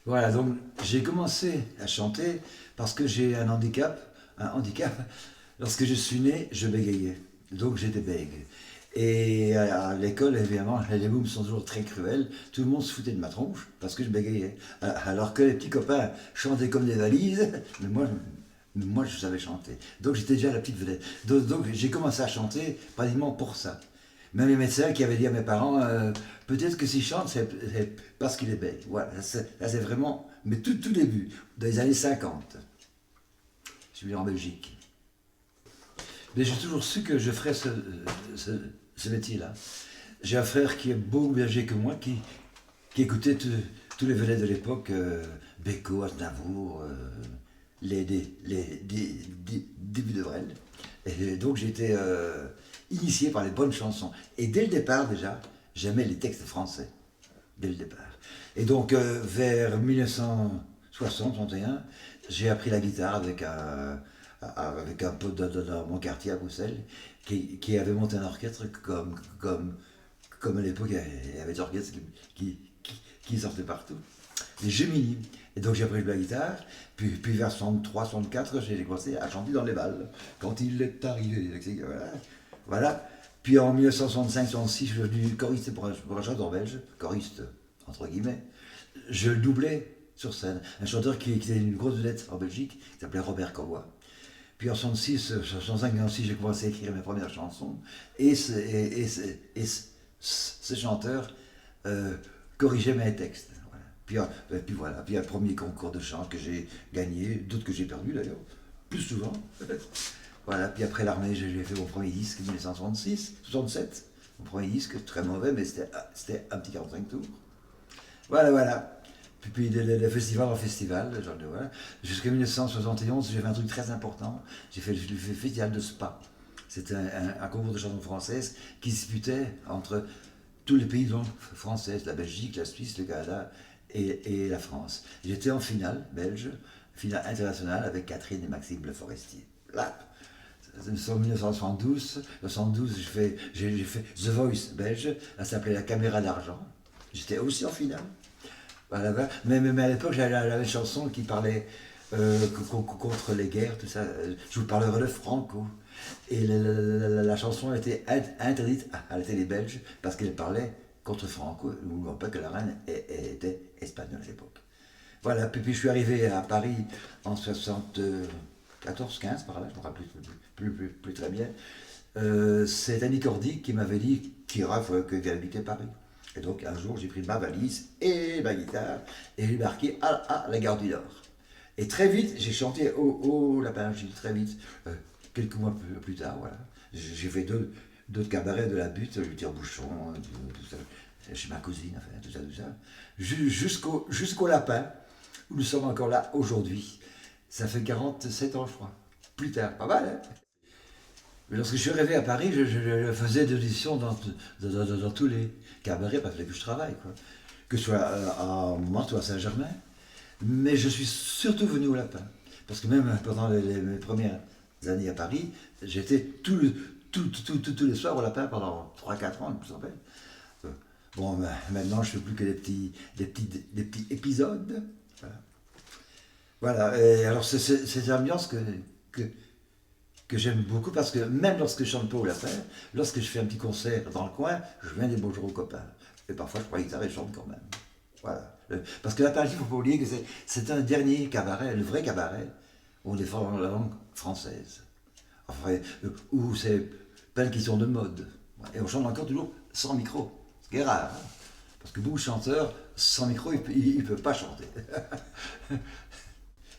Voilà, donc j'ai commencé à chanter parce que j'ai un handicap. Un handicap. Lorsque je suis né, je bégayais. Donc j'étais bègue. Et à l'école, évidemment, les mômes sont toujours très cruels. Tout le monde se foutait de ma tronche parce que je bégayais. Alors que les petits copains chantaient comme des valises, mais moi je savais chanter. Donc j'étais déjà la petite vedette. Donc j'ai commencé à chanter pratiquement pour ça. Même les médecins qui avaient dit à mes parents, peut-être que s'il chante, c'est parce qu'il est bête. Voilà, là c'est vraiment, mais tout début, dans les années 50. Je suis venu en Belgique. Mais j'ai toujours su que je ferais ce, ce métier-là. J'ai un frère qui est beaucoup plus âgé que moi, qui écoutait tous les vedettes de l'époque, Beko, Aznavour, les débuts de Brel. Et donc j'ai été initié par les bonnes chansons. Et dès le départ déjà, j'aimais les textes français. Dès le départ. Et donc vers 1960-61, j'ai appris la guitare avec un pote dans mon quartier à Bruxelles, qui avait monté un orchestre comme à l'époque, il y avait des orchestres qui sortaient partout. Les Gemini. Et donc j'ai appris la guitare, puis vers 63-64, j'ai commencé à chanter dans les balles. Quand il est arrivé, voilà. Voilà. Puis en 1965-66, je suis devenu choriste pour un chanteur belge, choriste entre guillemets. Je le doublais sur scène. Un chanteur qui était une grosse vedette en Belgique, qui s'appelait Robert Corois. Puis en 66, 65, 66, j'ai commencé à écrire mes premières chansons. Et ce chanteur corrigeait mes textes. Voilà. Puis voilà, puis un premier concours de chant que j'ai gagné, d'autres que j'ai perdu d'ailleurs, plus souvent. Voilà, puis après l'armée, j'ai fait mon premier disque en 1966, 67. Mon premier disque, très mauvais, mais c'était un petit 45 tours. Voilà, voilà. Puis de festival en festival, genre voilà. Jusqu'en 1971, j'ai fait un truc très important. J'ai fait le festival de Spa. C'était un concours de chansons françaises qui se disputait entre tous les pays de langue française, la Belgique, la Suisse, le Canada et la France. J'étais en finale belge, finale internationale avec Catherine et Maxime Le Forestier. Là, en 1972, j'ai fait The Voice belge, ça s'appelait La Caméra d'Argent. J'étais aussi en finale. Voilà, voilà. Mais à l'époque, j'avais une chanson qui parlait contre les guerres, tout ça. Je vous parlerai de Franco. Et la chanson a été interdite à la télé belge parce qu'elle parlait contre Franco. N'oublions pas que la reine était espagnole à l'époque. Voilà, puis je suis arrivé à Paris en 74-15 par là, je ne me rappelle plus très bien. C'est Annie Cordy qui m'avait dit qu'il habitait Paris. Et donc un jour, j'ai pris ma valise et ma guitare et j'ai marqué à la gare du Nord. Et très vite, j'ai chanté au Lapin Gilles, très vite. Quelques mois plus tard, voilà. J'ai fait d'autres cabarets de la butte, le tire-bouchon, tout ça, chez ma cousine, enfin, tout ça, tout ça. Jusqu'au Lapin, où nous sommes encore là aujourd'hui. Ça fait 47 ans, je crois. Plus tard, pas mal, hein. Mais lorsque je suis arrivé à Paris, je faisais des auditions dans tous les cabarets, parce que je travaille, quoi. Que ce soit à Mantes ou à Saint-Germain. Mais je suis surtout venu au Lapin. Parce que même pendant mes premières années à Paris, j'étais tous les soirs au Lapin pendant 3-4 ans, je me rappelle. Euh, Bon, maintenant, je ne fais plus que des petits épisodes. Voilà. Voilà. Et alors, c'est une ambiance que, que j'aime beaucoup parce que même lorsque je chante pas au Lapin, lorsque je fais un petit concert dans le coin, je viens des bonjours aux copains. Et parfois, je prends la guitare et je chante quand même. Voilà. Parce que la Paris, il ne faut pas oublier que c'est un dernier cabaret, le vrai cabaret, où on défend la langue française. Enfin, où c'est pas une question de mode. Et on chante encore toujours sans micro. Ce qui est rare. Hein. Parce que beaucoup de chanteurs, sans micro, ils ne peuvent pas chanter.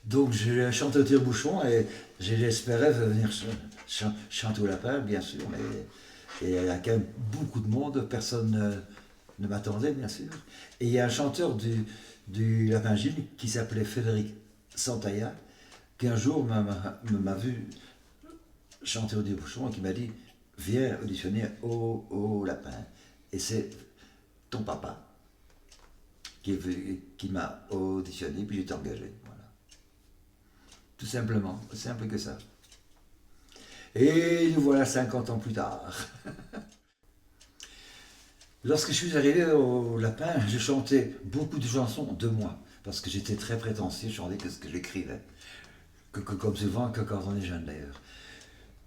Donc j'ai chanté au tire-bouchon et j'espérais venir chanter au Lapin, bien sûr. Mais il y a quand même beaucoup de monde, personne ne m'attendait, bien sûr. Et il y a un chanteur du Lapin Gilles qui s'appelait Frédéric Santaya, qui un jour m'a vu chanter au tire-bouchon et qui m'a dit viens auditionner au Lapin. Et c'est ton papa qui m'a auditionné, puis j'ai été engagé. Voilà. Tout simplement, simple que ça. Et nous voilà 50 ans plus tard. Lorsque je suis arrivé au Lapin, je chantais beaucoup de chansons de moi, parce que j'étais très prétentieux, je chantais que ce que j'écrivais, comme souvent que quand on est jeune d'ailleurs.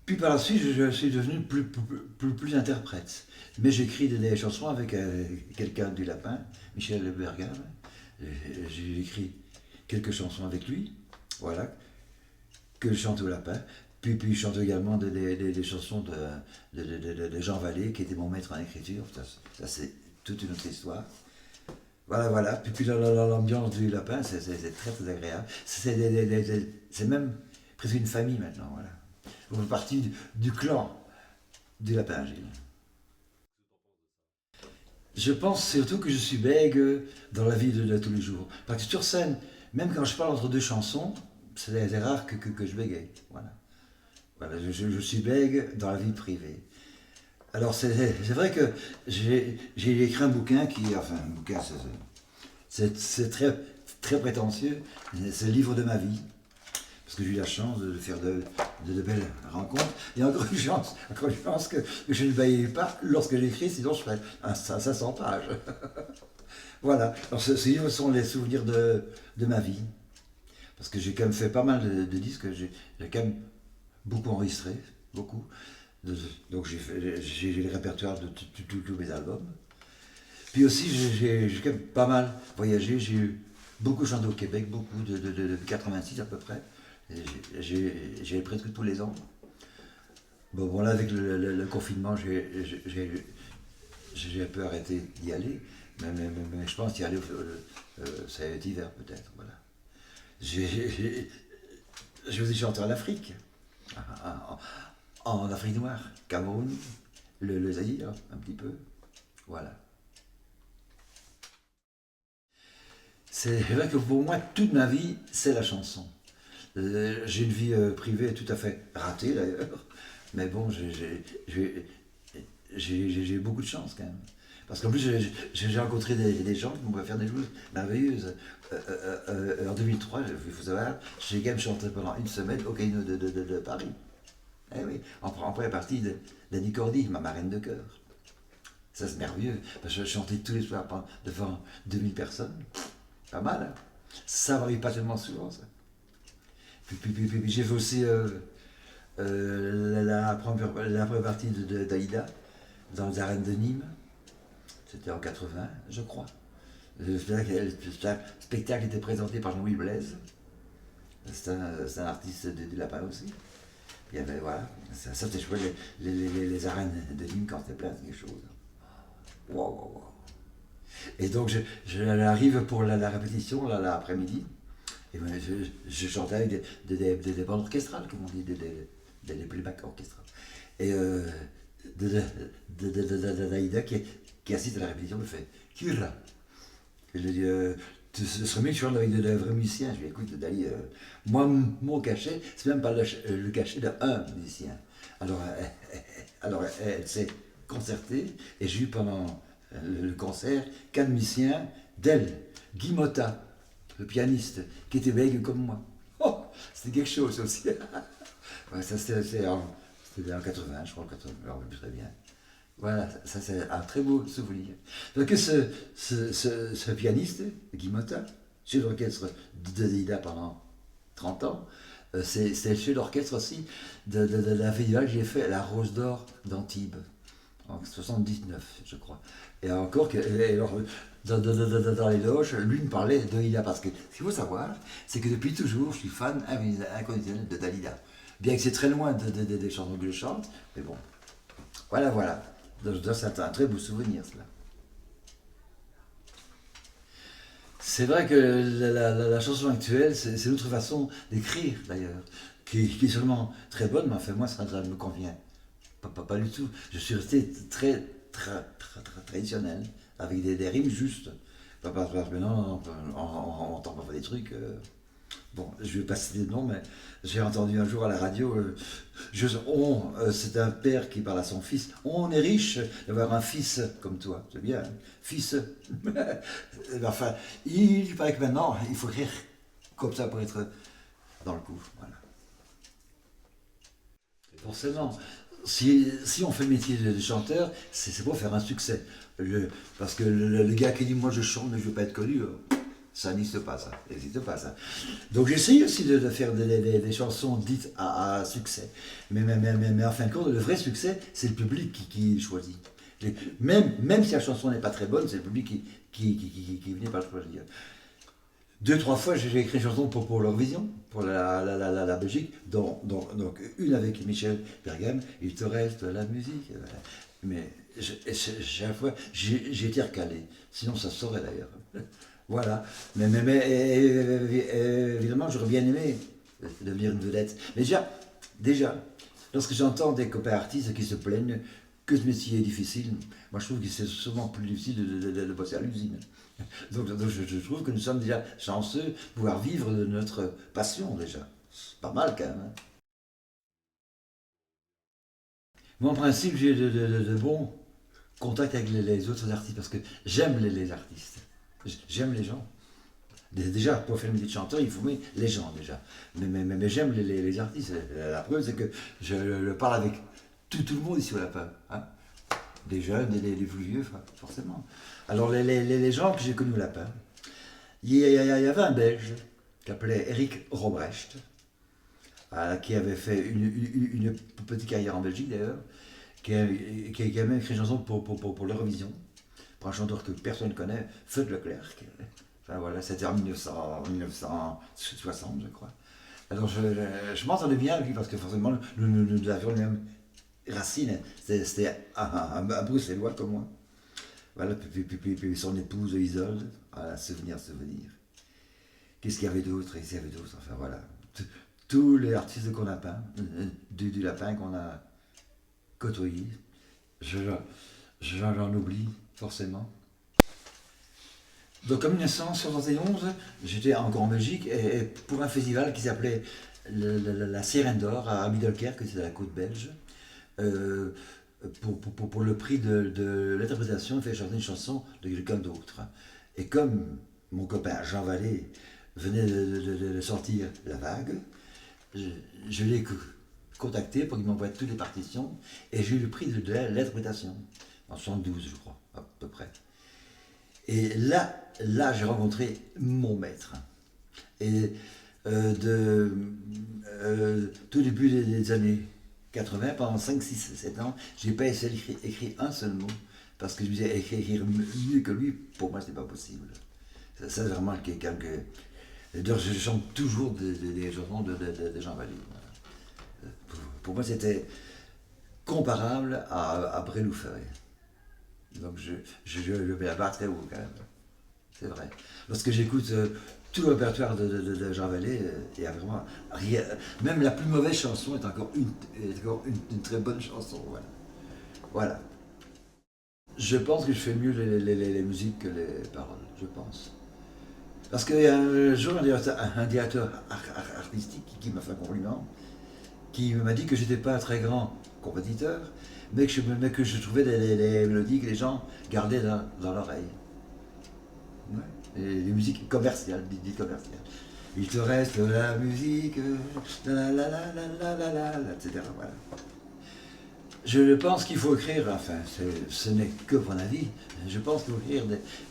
Puis par la suite, je suis devenu plus interprète. Mais j'écris des chansons avec quelqu'un du Lapin, Michel Bergam. J'ai écrit quelques chansons avec lui, voilà, que je chante au Lapin. Puis je chante également des chansons de Jean Vallée, qui était mon maître en écriture. Ça c'est toute une autre histoire. Voilà, voilà. Puis l'ambiance du Lapin, c'est très très agréable. C'est même presque une famille maintenant, voilà. On fait partie du clan du Lapin Gilles. Je pense surtout que je suis bègue dans la vie de tous les jours. Parce que sur scène, même quand je parle entre deux chansons, c'est rare que je bégaye. Voilà. Voilà, je suis bègue dans la vie privée. Alors c'est vrai que j'ai écrit un bouquin qui, enfin un bouquin c'est très prétentieux, c'est le livre de ma vie, parce que j'ai eu la chance de faire de belles rencontres, et encore une chance que je ne baillais pas lorsque j'écris, sinon je ferais 500 pages. Voilà, alors ce livre sont les souvenirs de ma vie, parce que j'ai quand même fait pas mal de disques, j'ai quand même beaucoup enregistré, beaucoup. Donc j'ai le répertoire de tous mes albums. Puis aussi j'ai quand même pas mal voyagé, j'ai eu beaucoup chanté au Québec, beaucoup de 86 à peu près. J'ai presque tous les ans. Bon là avec le confinement j'ai un peu arrêté d'y aller, mais je pense y aller, cet hiver peut-être. Voilà. J'ai aussi chanté en Afrique, en Afrique noire, Cameroun, le Zaïre, un petit peu. Voilà. C'est vrai que pour moi, toute ma vie, c'est la chanson. J'ai une vie privée tout à fait ratée d'ailleurs, mais bon, j'ai beaucoup de chance quand même. Parce qu'en plus, j'ai rencontré des gens qui m'ont fait faire des choses merveilleuses. En 2003, il faut savoir, j'ai quand même chanté pendant une semaine au Casino de Paris. Eh oui, en première partie d'Annie Cordy, ma marraine de cœur. Ça, c'est merveilleux, parce que je chantais tous les soirs devant 2000 personnes. Pas mal, hein. Ça n'arrive pas tellement souvent, ça. Puis j'ai fait aussi la première partie d'Aïda dans les arènes de Nîmes. C'était en 80, je crois. Le spectacle était présenté par Jean-Louis Blaise. C'est un artiste du Lapin aussi. Puis il y avait, voilà, ça c'était chouette, les arènes de Nîmes quand c'était plein, c'est quelque chose. Wow, wow, wow. Et donc j'arrive pour la répétition l'après-midi. Et ben, je chantais avec des bandes orchestrales, comme on dit, des playbacks orchestrales. Et Daïda, qui assiste à la répétition, me fait Kira. Et je lui dis ce serait mieux que je chante avec de vrais musiciens. Je lui dis écoute, Dali, moi, mon cachet, c'est même pas le cachet d'un musicien. Alors elle s'est concertée, et j'ai eu pendant le concert 4 musiciens d'elle, Guy Motta, le pianiste, qui était bègue comme moi. Oh, c'était quelque chose aussi. Ouais, ça c'était en 80, je crois, 80, je me rappelle plus très bien. Voilà, ça c'est un très beau souvenir. Donc ce pianiste, Guy Motta, chef d'orchestre de Zida pendant 30 ans, c'est le chef d'orchestre aussi de la festival que j'ai fait à la Rose d'Or d'Antibes, en 79, je crois. Et encore, alors, dans les loges, lui me parlait de Dalida, parce que ce qu'il faut savoir, c'est que depuis toujours, je suis fan inconditionnel de Dalida. Bien que c'est très loin des chansons que je chante, mais bon, voilà, voilà. Donc, c'est un très beau souvenir, cela. C'est vrai que la chanson actuelle, c'est une autre façon d'écrire, d'ailleurs, qui est sûrement très bonne, mais enfin, moi, ça me convient pas du tout. Je suis resté très traditionnel, avec des rimes justes. Pas parce que maintenant, on entend pas des trucs. Bon, je vais pas citer de nom, mais j'ai entendu un jour à la radio, c'est un père qui parle à son fils. On est riche d'avoir un fils comme toi. C'est bien, hein, fils. Enfin, il paraît que maintenant, il faut rire comme ça pour être dans le coup. Voilà. Forcément, si on fait le métier de chanteur, c'est pour faire un succès. Je- parce que le gars qui dit moi je chante mais je veux pas être connu, ça n'existe pas ça. Ça n'existe pas ça. Donc j'essaye aussi de faire des chansons dites à succès. Mais en fin de compte, le vrai succès, c'est le public qui choisit. Même si la chanson n'est pas très bonne, c'est le public qui venait par le choisir. Deux, trois fois, j'ai écrit une chanson pour l'Eurovision, pour la Belgique, donc une avec Michel Bergam, il te reste la musique. Voilà. Mais chaque fois, j'ai été recalé. Sinon, ça se saurait d'ailleurs. Voilà. Évidemment, j'aurais bien aimé devenir une vedette. Mais déjà, lorsque j'entends des copains artistes qui se plaignent que ce métier est difficile, moi je trouve que c'est souvent plus difficile de bosser à l'usine. Donc je trouve que nous sommes déjà chanceux de pouvoir vivre de notre passion déjà. C'est pas mal quand même, hein. Moi en principe j'ai de bons contacts avec les autres artistes parce que j'aime les artistes. J'aime les gens. Déjà, pour faire une métier de chanteur, il faut aimer les gens déjà. Mais j'aime les artistes. La preuve, c'est que je parle avec tout le monde ici au Lapin, hein. Des jeunes et des plus vieux, forcément. Alors, les gens que j'ai connus au Lapin, il y avait un Belge qui s'appelait Eric Robrecht, qui avait fait une petite carrière en Belgique d'ailleurs, qui a même écrit une chanson pour l'Eurovision, pour un chanteur que personne ne connaît, Feu de Leclerc. Enfin voilà, c'était en 1960, je crois. Alors je m'entendais bien avec lui parce que forcément nous avions les mêmes racines. C'était un Bruxellois comme moi. Voilà, puis son épouse Isolde, voilà, souvenir. Qu'est-ce qu'il y avait d'autre? Qu'est-ce qu'il y avait d'autre? Enfin voilà. Tous les artistes qu'on a peints, du lapin qu'on a côtoyé, j'en oublie forcément. Donc en 1971, j'étais encore en Belgique et pour un festival qui s'appelait la Sirène d'Or à Middelkerk, c'est à la côte belge, euh, pour le prix de l'interprétation, il fallait chanter une chanson de quelqu'un d'autre. Et comme mon copain Jean Vallée venait de sortir La Vague, je l'ai contacté pour qu'il m'envoie toutes les partitions et j'ai eu le prix de l'interprétation en 72, je crois, à peu près. Et là j'ai rencontré mon maître. Et tout début des années 80, pendant 5, 6, 7 ans, j'ai pas essayé d'écrire un seul mot, parce que je disais écrire mieux que lui, pour moi, c'était pas possible. Ça c'est vraiment quelqu'un que. D'ailleurs, je chante toujours des chansons de Jean Valli. Pour moi, c'était comparable à Bréloufeuille. Donc je le mets la barre très haut quand même. C'est vrai. Lorsque j'écoute tout le répertoire de Jean Vallée, il y a vraiment rien. Même la plus mauvaise chanson est encore une très bonne chanson. Voilà. Voilà. Je pense que je fais mieux les musiques que les paroles. Je pense. Parce qu'il y a un jour un directeur artistique qui m'a fait un compliment, qui m'a dit que j'étais pas un très grand compositeur, mais que je trouvais des mélodies que les gens gardaient dans l'oreille. Ouais. Et les musiques commerciales, dites commerciales. Il te reste la musique, etc. Voilà. Je pense qu'il faut écrire, enfin, ce n'est que mon avis, je pense qu'il faut écrire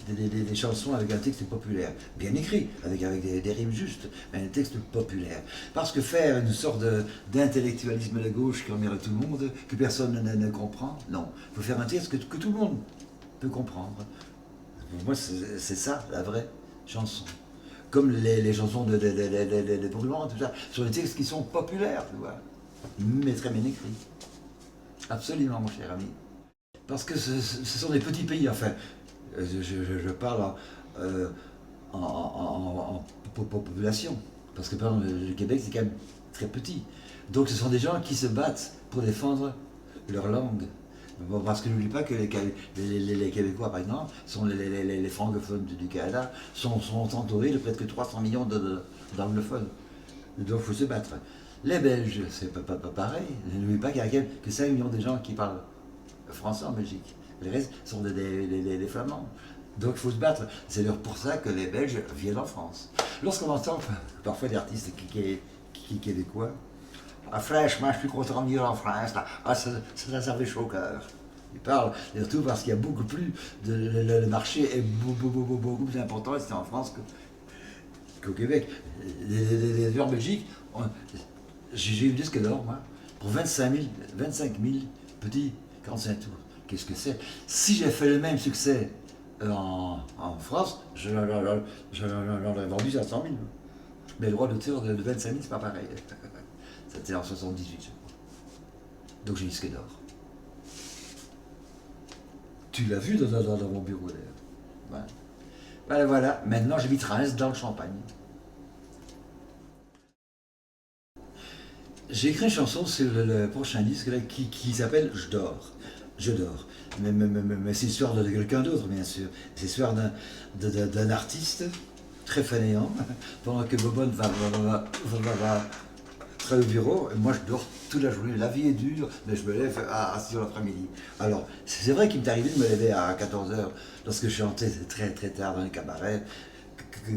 des chansons avec un texte populaire, bien écrit, avec des rimes justes, mais un texte populaire. Parce que faire une sorte d'intellectualisme de gauche qui emmerde tout le monde, que personne ne comprend, non. Il faut faire un texte que tout le monde peut comprendre. Pour moi, c'est ça, la vraie chanson. Comme les chansons de Brûlant, tout ça, sont des textes qui sont populaires, tu vois, mais très bien écrits. Absolument, mon cher ami. Parce que ce sont des petits pays, enfin, je parle en population. Parce que, par exemple, le Québec, c'est quand même très petit. Donc, ce sont des gens qui se battent pour défendre leur langue. Bon, parce que n'oublie pas que les Québécois, par exemple, sont les francophones du Canada, sont entourés de presque 300 millions d'anglophones. Donc, il faut se battre. Les Belges, c'est pas pareil. N'oublie pas qu'il y a que 5 millions de gens qui parlent français en Belgique. Les restes sont des Flamands. Donc il faut se battre. C'est d'ailleurs pour ça que les Belges viennent en France. Lorsqu'on entend parfois des artistes québécois, ah, fraîchement, je suis content de venir en France. Ah, ça fait chaud au cœur. Il parle, et surtout parce qu'il y a beaucoup plus, le marché est beaucoup plus important ici en France qu'au Québec. Les en Belgique, j'ai eu le disque d'or, moi, pour 25 000 petits 45 tours. Qu'est-ce que c'est? Si j'ai fait le même succès en France, je l'aurais vendu à 100 000. Mais le droit d'auteur de 25 000, c'est pas pareil. C'était en 78, je crois. Donc j'ai disque d'or. Tu l'as vu dans mon bureau d'ailleurs. Voilà. Voilà. Maintenant j'habite Reims dans le Champagne. J'ai écrit une chanson sur le prochain disque là, qui s'appelle Je dors. Je dors. Mais c'est l'histoire de quelqu'un d'autre, bien sûr. C'est l'histoire d'un artiste très fainéant, pendant que Bobonne va travailler au bureau, et moi je dors toute la journée. La vie est dure, mais je me lève à 6 h l'après-midi. Alors, c'est vrai qu'il m'est arrivé de me lever à 14 h lorsque je chantais très très tard dans les cabarets,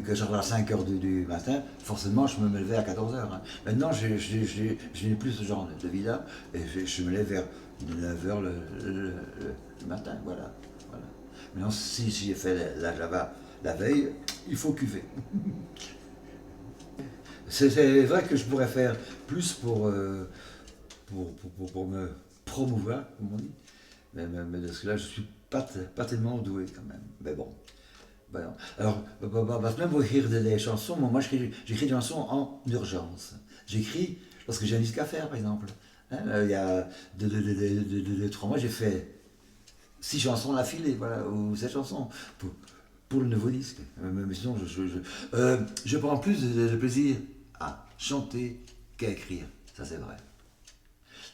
que j'arrive à 5 h du matin, forcément je me levais à 14 h. Maintenant, je n'ai plus ce genre de vie-là, et je me lève vers 9 h le matin, voilà. Maintenant, si j'ai fait la Java la veille, il faut cuver. C'est vrai que je pourrais faire plus pour me promouvoir, comme on dit. Mais de ce là, je ne suis pas tellement doué quand même. Mais bon. Ben, alors, même pour écrire des chansons, moi j'écris des chansons en urgence. J'écris lorsque j'ai un disque à faire, par exemple. Il y a 3 mois, j'ai fait 6 chansons d'affilée, voilà, ou 7 chansons pour le nouveau disque. Mais sinon, je prends plus de plaisir à chanter qu'à écrire, ça c'est vrai.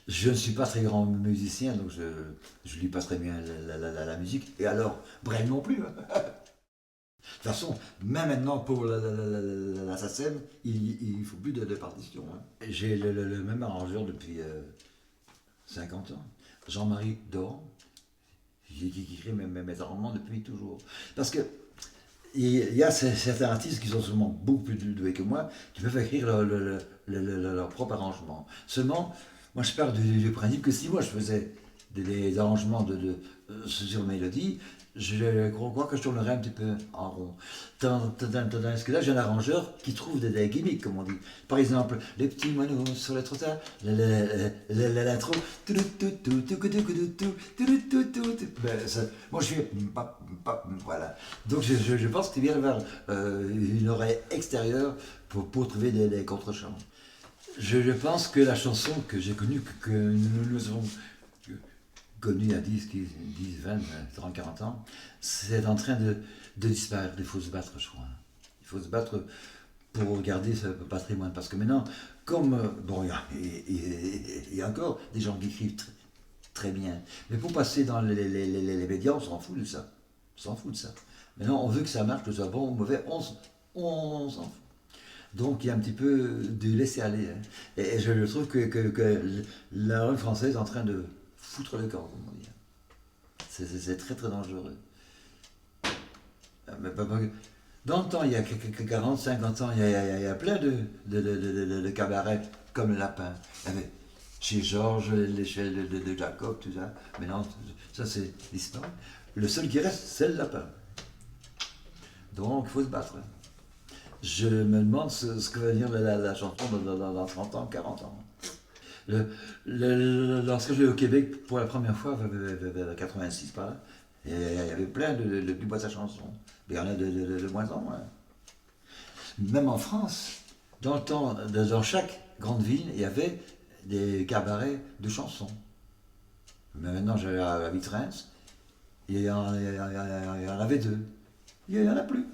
Je ne suis pas très grand musicien, donc je lis pas très bien la musique, et alors, Brel non plus. De toute façon, même maintenant pour la SACEM, il ne faut plus de partition. J'ai le même arrangeur depuis 50 ans, Jean-Marie Doran, qui écrit mes arrangements depuis toujours. Parce que il y a certains artistes qui sont sûrement beaucoup plus doués que moi, qui peuvent écrire leur propre arrangement. Seulement, moi je pars du principe que si moi je faisais des arrangements sur mélodie, je crois que je tournerais un petit peu en rond. Tandis que là, j'ai un arrangeur qui trouve des gimmicks, comme on dit. Par exemple, les petits moineaux sur le trottoir, l'intro. Moi, je fais. Voilà. Donc, je pense qu'il vient d'avoir une oreille extérieure pour trouver des contre-chants. Je pense que la chanson que j'ai connue, que nous avons connu il y a 10, 20, 30, 40 ans, c'est en train de disparaître. Il faut se battre, je crois. Il faut se battre pour garder ce patrimoine. Parce que maintenant, comme, bon, il y a encore des gens qui écrivent très bien, mais pour passer dans les médias, on s'en fout de ça. On s'en fout de ça. Maintenant, on veut que ça marche, que ce soit bon ou mauvais, on s'en fout. Donc il y a un petit peu de laisser aller. Et je trouve que la langue française est en train de foutre le camp, comme on dit. C'est très très dangereux. Dans le temps, il y a 40, 50 ans, il y a plein de cabarets comme le Lapin. Il y avait chez Georges, l'échelle de Jacob, tout ça. Mais non, ça c'est l'histoire. Le seul qui reste, c'est le Lapin. Donc il faut se battre. Je me demande ce que va dire la chanson dans 30 ans, 40 ans. Lorsque je vais au Québec pour la première fois, vers 86 par là, il y avait plein de boîtes à chansons. Il y en a de moins en moins. Même en France, dans le temps, dans chaque grande ville, il y avait des cabarets de chansons. Mais maintenant, j'habite Reims, il y en avait 2. Il n'y en a plus.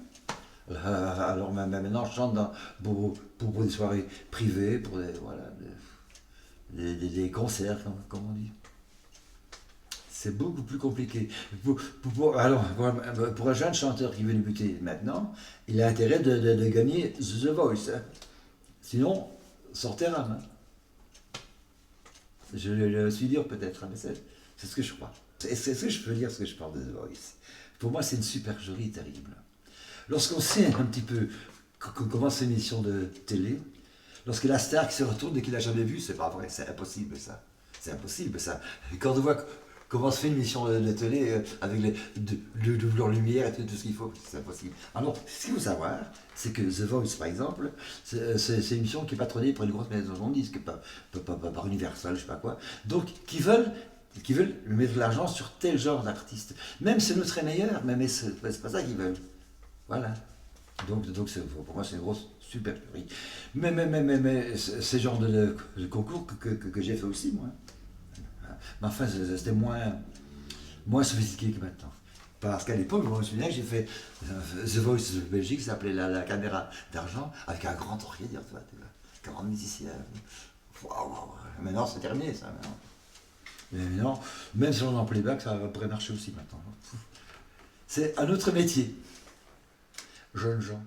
Alors maintenant, je chante pour des soirées privées, pour des concerts, comme on dit. C'est beaucoup plus compliqué. Pour un jeune chanteur qui veut débuter maintenant, il a intérêt de gagner The Voice. Hein. Sinon, sortez rame. Hein. Je le suis dire peut-être, hein, mais c'est ce que je crois. Est-ce que je peux dire ce que je parle de The Voice? Pour moi, c'est une supercherie terrible. Lorsqu'on sait un petit peu comment c'est une émission de télé, lorsque la star qui se retourne et qu'il n'a jamais vu, c'est pas vrai, c'est impossible ça. C'est impossible ça. Quand on voit comment se fait une émission de télé avec le doubleur lumière et tout ce qu'il faut. C'est impossible. Alors, ce qu'il faut savoir, c'est que The Voice, par exemple, c'est une émission qui est patronnée par une grosse maison de disques, par Universal, je sais pas quoi. Donc, qui veulent mettre de l'argent sur tel genre d'artiste. Même si nous serait meilleur, mais c'est pas ça qu'ils veulent. Voilà. Donc pour moi, c'est une grosse supercherie. Mais c'est le genre de concours que j'ai fait aussi, moi. Mais enfin, c'était moins sophistiqué que maintenant. Parce qu'à l'époque, je me souviens que j'ai fait The Voice de Belgique, ça s'appelait la caméra d'argent, avec un grand orchestre, tu vois, 40 musiciens. Waouh. Maintenant, c'est terminé, ça. Maintenant. Mais non, même si on en playback, ça pourrait marcher aussi maintenant. C'est un autre métier. Jeunes gens.